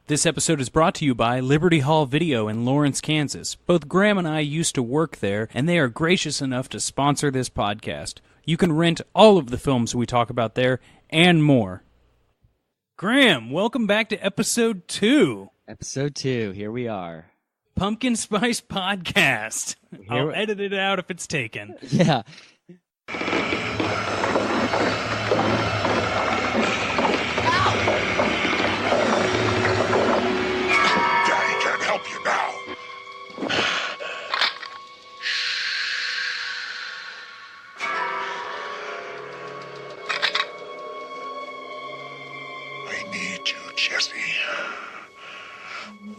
This episode is brought to you by Liberty Hall Video in Lawrence, Kansas. Both Graham and I used to work there, and they are gracious enough to sponsor this podcast. You can rent all of the films we talk about there, and more. Graham, welcome back to episode 2. Episode 2, here we are. Pumpkin Spice Podcast. I'll edit it out if it's taken. Yeah.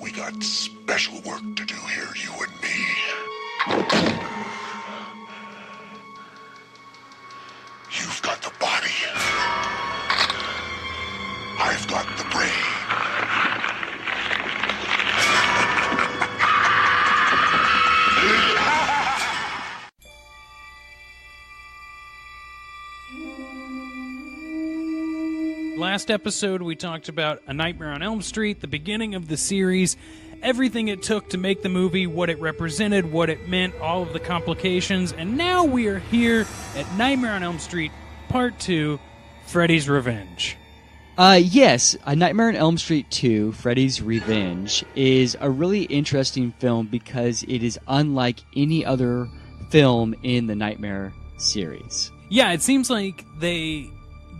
We got special work to do here, you and me. You've got the body. I've got the brain. Last episode, we talked about A Nightmare on Elm Street, the beginning of the series, everything it took to make the movie, what it represented, what it meant, all of the complications, and now we are here at Nightmare on Elm Street, Part 2, Freddy's Revenge. Yes, A Nightmare on Elm Street 2, Freddy's Revenge, is a really interesting film because it is unlike any other film in the Nightmare series. Yeah, it seems like they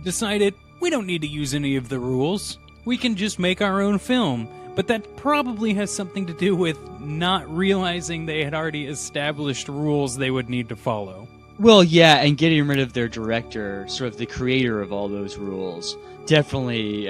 decided, we don't need to use any of the rules. We can just make our own film. But that probably has something to do with not realizing they had already established rules they would need to follow. Well, yeah, and getting rid of their director, sort of the creator of all those rules, definitely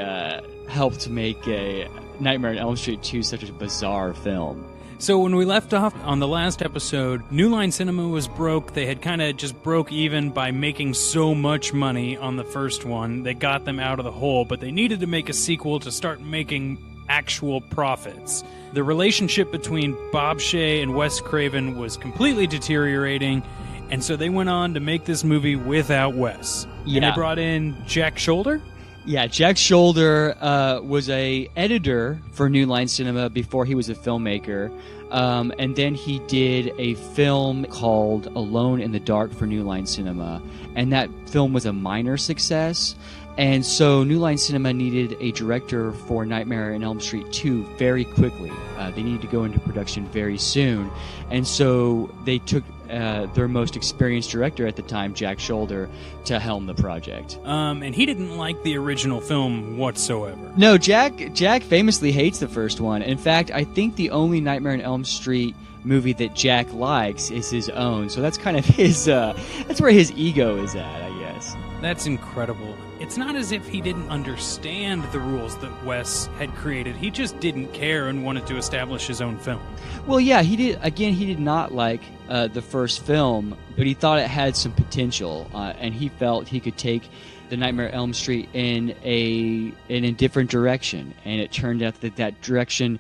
helped make a Nightmare on Elm Street 2 such a bizarre film. So when we left off on the last episode, New Line Cinema was broke. They had kind of just broke even by making so much money on the first one. They got them out of the hole, but they needed to make a sequel to start making actual profits. The relationship between Bob Shaye and Wes Craven was completely deteriorating, and so they went on to make this movie without Wes. Yeah. And they brought in Jack Shoulder? Yeah, Jack Shoulder was a editor for New Line Cinema before he was a filmmaker, and then he did a film called Alone in the Dark for New Line Cinema, and that film was a minor success, and so New Line Cinema needed a director for Nightmare on Elm Street 2 very quickly. They needed to go into production very soon, and so they took their most experienced director at the time, Jack Shoulder, to helm the project. And he didn't like the original film whatsoever. No, Jack famously hates the first one. In fact, I think the only Nightmare on Elm Street movie that Jack likes is his own. So that's kind of his, that's where his ego is at, I guess. That's incredible. It's not as if he didn't understand the rules that Wes had created. He just didn't care and wanted to establish his own film. Well, yeah, he did. Again, he did not like the first film, but he thought it had some potential, and he felt he could take the Nightmare on Elm Street in a different direction. And it turned out that direction,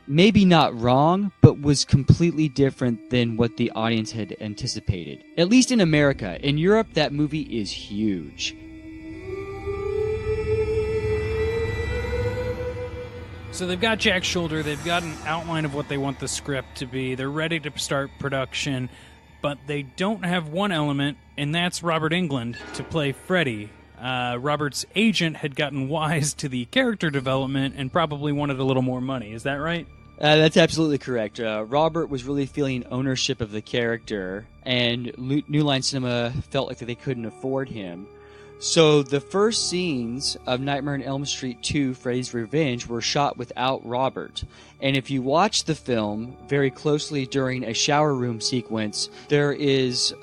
maybe not wrong, but was completely different than what the audience had anticipated. At least in America. In Europe, that movie is huge. So they've got Jack Shoulder, they've got an outline of what they want the script to be, they're ready to start production, but they don't have one element, and that's Robert Englund to play Freddy. Robert's agent had gotten wise to the character development and probably wanted a little more money. Is that right? That's absolutely correct. Robert was really feeling ownership of the character, and New Line Cinema felt like that they couldn't afford him. So the first scenes of Nightmare on Elm Street 2, Freddy's Revenge, were shot without Robert. And if you watch the film very closely during a shower room sequence, there is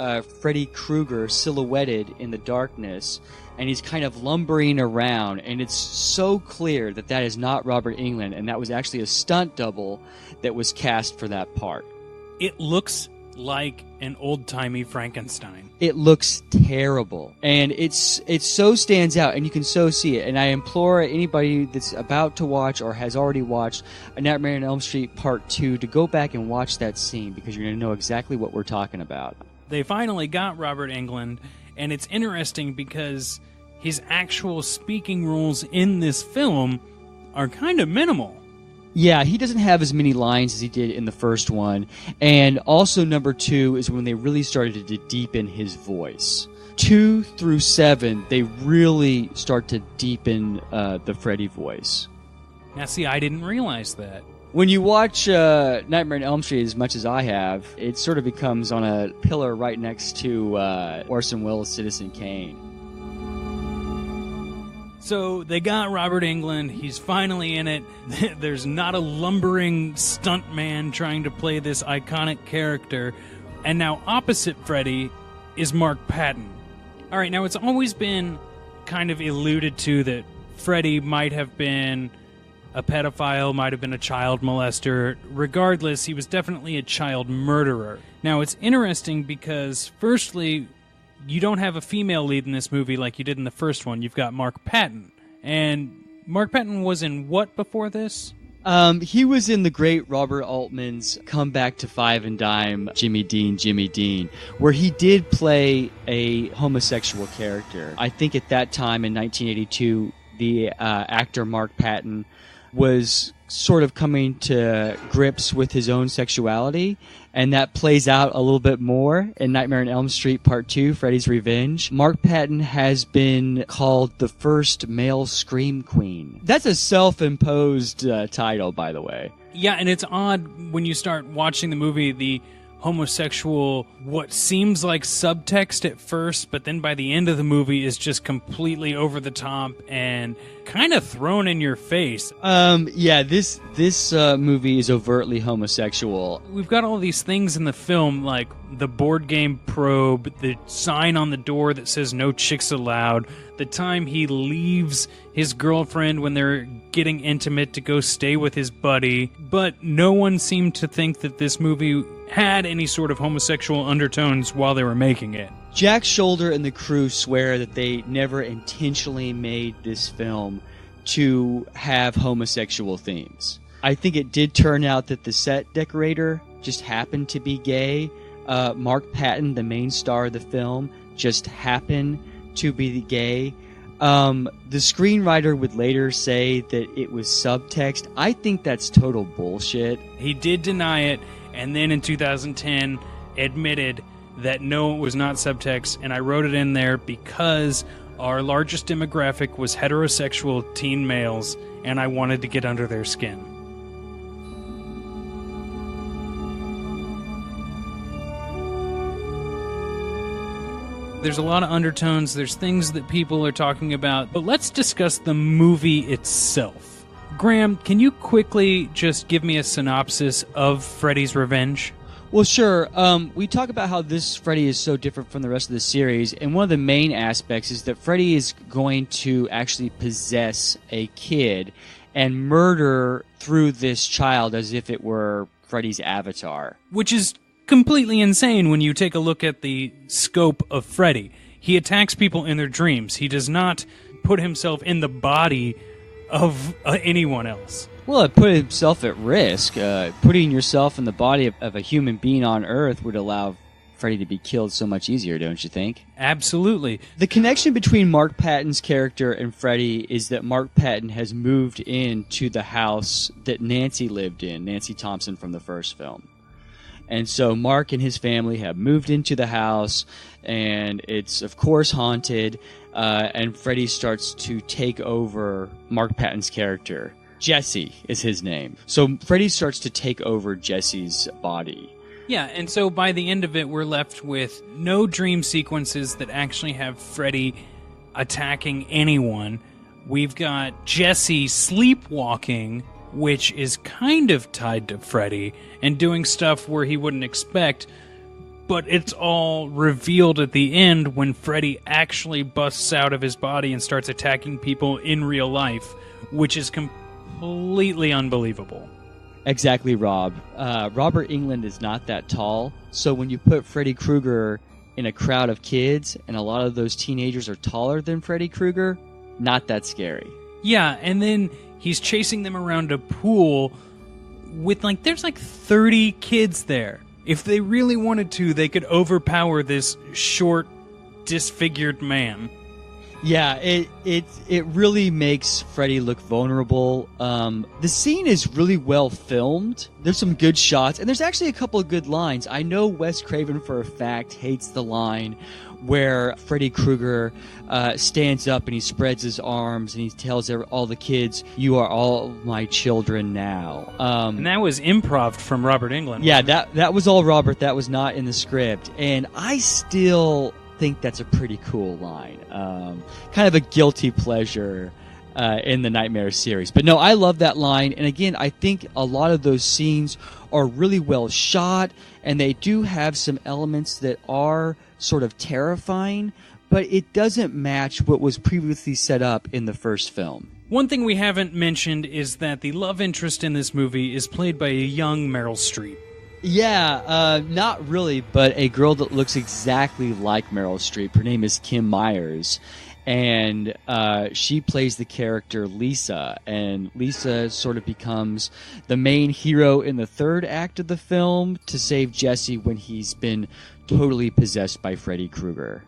Freddy Krueger silhouetted in the darkness, and he's kind of lumbering around, and it's so clear that that is not Robert Englund, and that was actually a stunt double that was cast for that part. It looks like an old-timey Frankenstein. It looks terrible, and it so stands out, and you can so see it. And I implore anybody that's about to watch or has already watched A Nightmare on Elm Street Part 2 to go back and watch that scene, because you're going to know exactly what we're talking about. They finally got Robert Englund, and it's interesting because his actual speaking roles in this film are kind of minimal. Yeah, he doesn't have as many lines as he did in the first one. And also number 2 is when they really started to deepen his voice. 2 through 7, they really start to deepen the Freddy voice. Now, see, I didn't realize that. When you watch Nightmare on Elm Street as much as I have, it sort of becomes on a pillar right next to Orson Welles' Citizen Kane. So they got Robert Englund. He's finally in it. There's not a lumbering stuntman trying to play this iconic character. And now opposite Freddy is Mark Patton. All right, now it's always been kind of alluded to that Freddy might have been a pedophile, might have been a child molester. Regardless, he was definitely a child murderer. Now, it's interesting because, firstly, you don't have a female lead in this movie like you did in the first one. You've got Mark Patton. And Mark Patton was in what before this? He was in the great Robert Altman's Comeback to Five and Dime, Jimmy Dean, where he did play a homosexual character. I think at that time in 1982, the actor Mark Patton was sort of coming to grips with his own sexuality, and that plays out a little bit more in Nightmare on Elm Street Part 2, Freddy's Revenge. Mark Patton has been called the first male scream queen. That's a self-imposed title, by the way. Yeah, and it's odd when you start watching the movie, the homosexual, what seems like subtext at first, but then by the end of the movie is just completely over the top and kind of thrown in your face. Yeah, this movie is overtly homosexual. We've got all these things in the film, like the board game probe, the sign on the door that says no chicks allowed, the time he leaves his girlfriend when they're getting intimate to go stay with his buddy, but no one seemed to think that this movie had any sort of homosexual undertones while they were making it. Jack Shoulder and the crew swear that they never intentionally made this film to have homosexual themes. I think it did turn out that the set decorator just happened to be gay. Mark Patton, the main star of the film, just happened to be gay. The screenwriter would later say that it was subtext. I think that's total bullshit. He did deny it, and then in 2010 admitted that no, it was not subtext, and I wrote it in there because our largest demographic was heterosexual teen males, and I wanted to get under their skin. There's a lot of undertones, there's things that people are talking about, but let's discuss the movie itself. Graham, can you quickly just give me a synopsis of Freddy's Revenge? Well, sure. We talk about how this Freddy is so different from the rest of the series, and one of the main aspects is that Freddy is going to actually possess a kid and murder through this child as if it were Freddy's avatar. Which is completely insane when you take a look at the scope of Freddy. He attacks people in their dreams. He does not put himself in the body of anyone else. Well, it put himself at risk. Putting yourself in the body of a human being on Earth would allow Freddy to be killed so much easier, don't you think? Absolutely. The connection between Mark Patton's character and Freddy is that Mark Patton has moved into the house that Nancy lived in, Nancy Thompson from the first film. And so Mark and his family have moved into the house, and it's, of course, haunted, and Freddy starts to take over Mark Patton's character. Jesse is his name. So Freddy starts to take over Jesse's body. Yeah, and so by the end of it, we're left with no dream sequences that actually have Freddy attacking anyone. We've got Jesse sleepwalking, which is kind of tied to Freddy, and doing stuff where he wouldn't expect, but it's all revealed at the end when Freddy actually busts out of his body and starts attacking people in real life, which is completely unbelievable. Exactly, Rob. Robert Englund is not that tall, so when you put Freddy Krueger in a crowd of kids, and a lot of those teenagers are taller than Freddy Krueger, not that scary. Yeah, and then he's chasing them around a pool with, there's 30 kids there. If they really wanted to, they could overpower this short, disfigured man. Yeah, it really makes Freddy look vulnerable. The scene is really well filmed. There's some good shots, and there's actually a couple of good lines. I know Wes Craven for a fact hates the line where Freddy Krueger stands up and he spreads his arms and he tells all the kids, "You are all my children now." And that was improv from Robert Englund. Yeah, that was all Robert. That was not in the script, and I still think that's a pretty cool line. Kind of a guilty pleasure in the Nightmare series. But no, I love that line. And again, I think a lot of those scenes are really well shot, and they do have some elements that are sort of terrifying, but it doesn't match what was previously set up in the first film. One thing we haven't mentioned is that the love interest in this movie is played by a young Meryl Streep. Yeah, not really, but a girl that looks exactly like Meryl Streep. Her name is Kim Myers, and she plays the character Lisa, and Lisa sort of becomes the main hero in the third act of the film to save Jesse when he's been totally possessed by Freddy Krueger.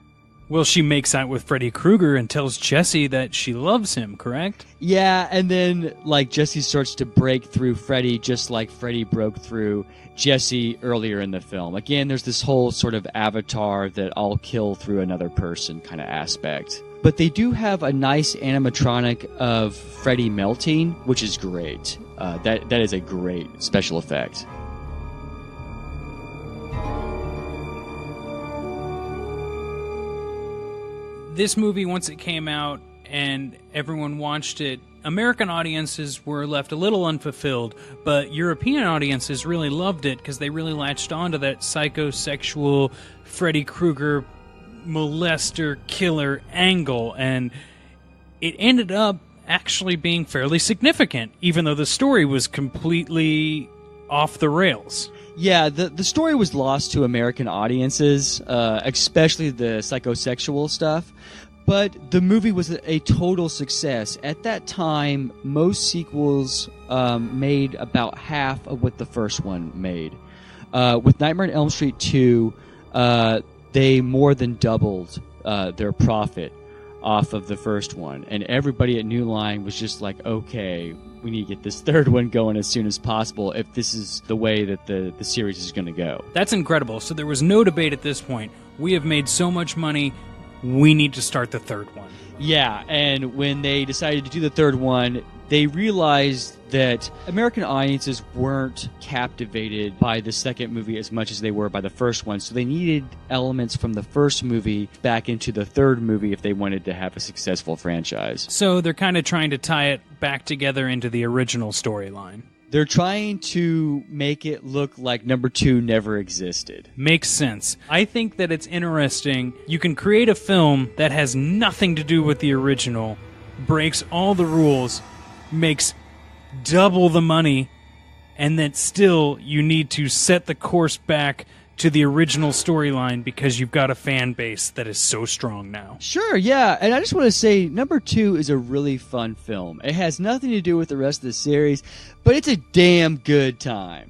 Well, she makes out with Freddy Krueger and tells Jesse that she loves him, correct? Yeah, and then, like, Jesse starts to break through Freddy just like Freddy broke through Jesse earlier in the film. Again, there's this whole sort of avatar that I'll kill through another person kind of aspect. But they do have a nice animatronic of Freddy melting, which is great. That is a great special effect. This movie, once it came out and everyone watched it, American audiences were left a little unfulfilled, but European audiences really loved it because they really latched onto that psychosexual Freddy Krueger molester killer angle, and it ended up actually being fairly significant, even though the story was completely off the rails. Yeah, the story was lost to American audiences, especially the psychosexual stuff. But the movie was a total success. At that time, most sequels made about half of what the first one made. With Nightmare on Elm Street 2, they more than doubled their profit off of the first one. And everybody at New Line was just like, okay, we need to get this third one going as soon as possible if this is the way that the series is going to go. That's incredible. So there was no debate at this point. We have made so much money, we need to start the third one. Yeah, and when they decided to do the third one, they realized that American audiences weren't captivated by the second movie as much as they were by the first one, so they needed elements from the first movie back into the third movie if they wanted to have a successful franchise. So they're kind of trying to tie it back together into the original storyline. They're trying to make it look like number 2 never existed. Makes sense. I think that it's interesting. You can create a film that has nothing to do with the original, breaks all the rules, makes double the money, and that still you need to set the course back to the original storyline because you've got a fan base that is so strong now. Sure, yeah, and I just want to say number 2 is a really fun film. It has nothing to do with the rest of the series, but it's a damn good time.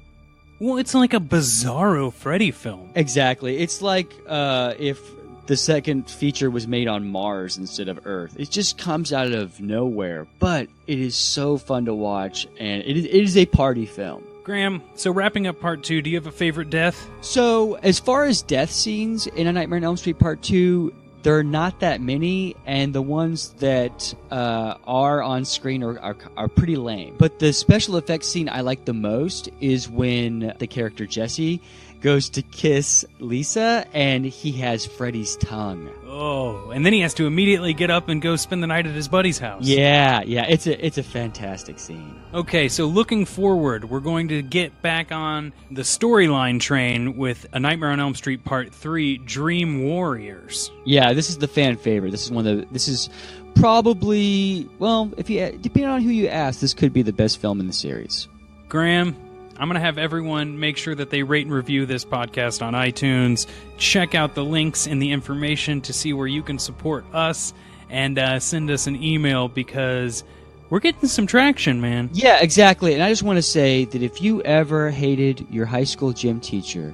Well, it's like a bizarro Freddy film. Exactly. It's like if the second feature was made on Mars instead of Earth. It just comes out of nowhere, but it is so fun to watch, and it is a party film. Graham, so wrapping up part 2, do you have a favorite death? So, as far as death scenes in A Nightmare on Elm Street Part 2, there are not that many, and the ones that are on screen are pretty lame. But the special effects scene I like the most is when the character Jesse goes to kiss Lisa, and he has Freddy's tongue. Oh, and then he has to immediately get up and go spend the night at his buddy's house. Yeah, it's a fantastic scene. Okay, so looking forward, we're going to get back on the storyline train with A Nightmare on Elm Street Part 3, Dream Warriors. Yeah, this is the fan favorite. This is probably, well, depending on who you ask, this could be the best film in the series. Graham, I'm going to have everyone make sure that they rate and review this podcast on iTunes. Check out the links in the information to see where you can support us, and send us an email because we're getting some traction, man. Yeah, exactly. And I just want to say that if you ever hated your high school gym teacher,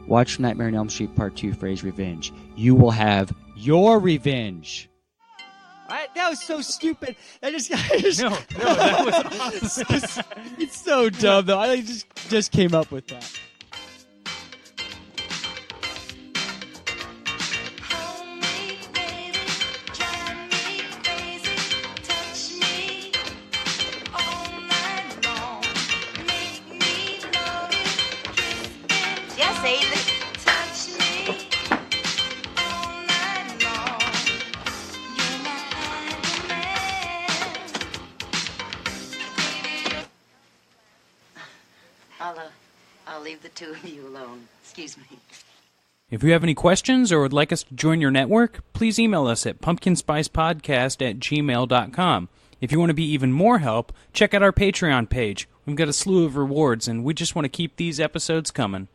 watch Nightmare on Elm Street Part 2, Freddy's Revenge. You will have your revenge. That was so stupid. I just No, that was awesome. it's so dumb though. I just came up with that. I'll leave the two of you alone. Excuse me. If you have any questions or would like us to join your network, please email us at pumpkinspicepodcast@gmail.com. If you want to be even more help, check out our Patreon page. We've got a slew of rewards, and we just want to keep these episodes coming.